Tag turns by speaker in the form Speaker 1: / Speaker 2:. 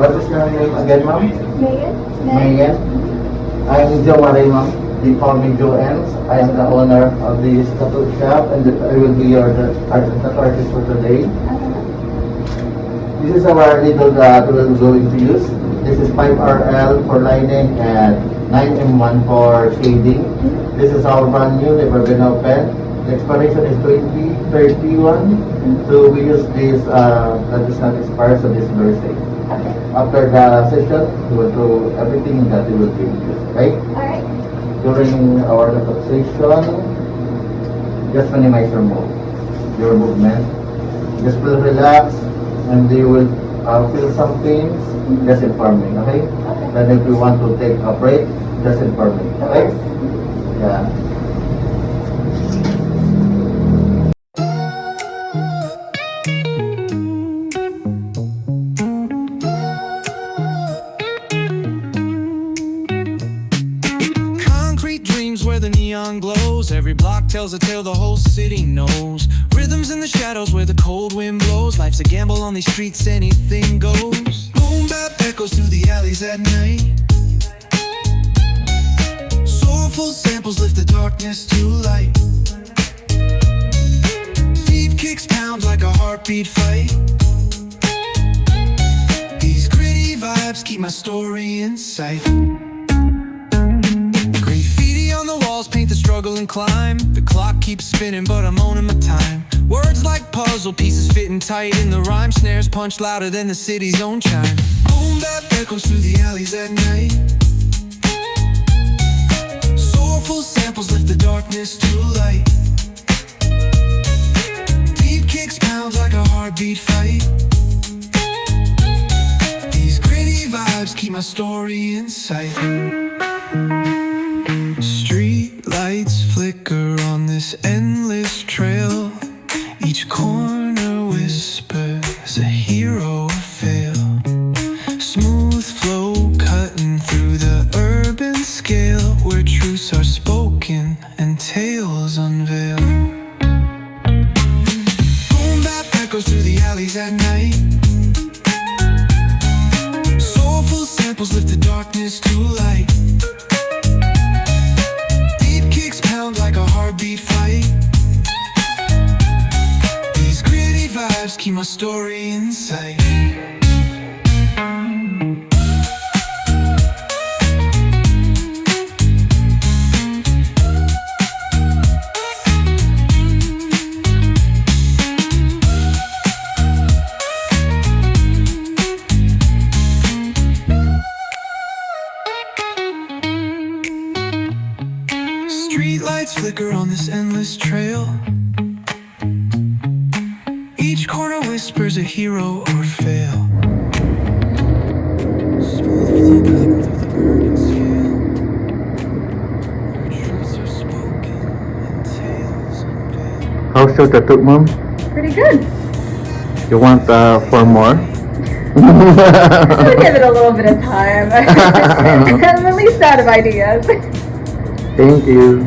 Speaker 1: What is your name again, ma'am?
Speaker 2: Megan?
Speaker 1: Megan. I'm Joe Marie, ma'am. They call me Joanne. I am the owner of this tattoo shop and I will be your tattoo artist for today. This is our needle that we're going to use. This is 5RL for lining and 9M1 for shading. This is our brand new, never been open. The expiration is 2031. So we use this that is not expired, so this is very safe.
Speaker 2: Okay.
Speaker 1: After the session, we will do everything that we will be used, right?
Speaker 2: Alright.
Speaker 1: During our relaxation, just minimize your movement. Just feel relaxed, and you will feel some pains. Just inform me, okay?
Speaker 2: Okay.
Speaker 1: Then if you want to take a break, just inform me, okay? Yeah.
Speaker 3: Concrete dreams where the neon glows. Every block tells a tale the whole city knows. Rhythms in the shadows where the cold wind blows. Life's a gamble on these streets, anything goes. Boom bap echoes through the alleys at night. Soulful samples lift the darkness to light. Deep kicks pound like a heartbeat fight. These gritty vibes keep my story in sight. Graffiti on the walls paint the struggle and climb. The clock keeps spinning but I'm owning my time. Words like puzzle pieces fitting tight in the rhyme. Snares punch louder than the city's own chime. Boom bap echoes through the alleys at night. Soulful samples lift the darkness to light. Deep kicks pound like a heartbeat fight. These gritty vibes keep my story in sight. Street lights flicker on this endless trail. Each corner whispers a hero fail. Smooth flow cutting through the urban scale, where truths are spoken and tales unveiled. Boom bap echoes through the alleys at night. Soulful samples lift the darkness to light. Deep kicks pound like a heartbeat fight. These gritty vibes keep my story in sight. Streetlights flicker on this endless trail. Each corner whispers a hero or fail. Smooth flow cutting through the urban scale, where truths are spoken and tales unveiled.
Speaker 1: How's your tattoo, ma'am?
Speaker 2: Pretty good.
Speaker 1: You want 4 more?
Speaker 2: I'll give it a little bit of time. I'm at least out of ideas.
Speaker 1: Thank you.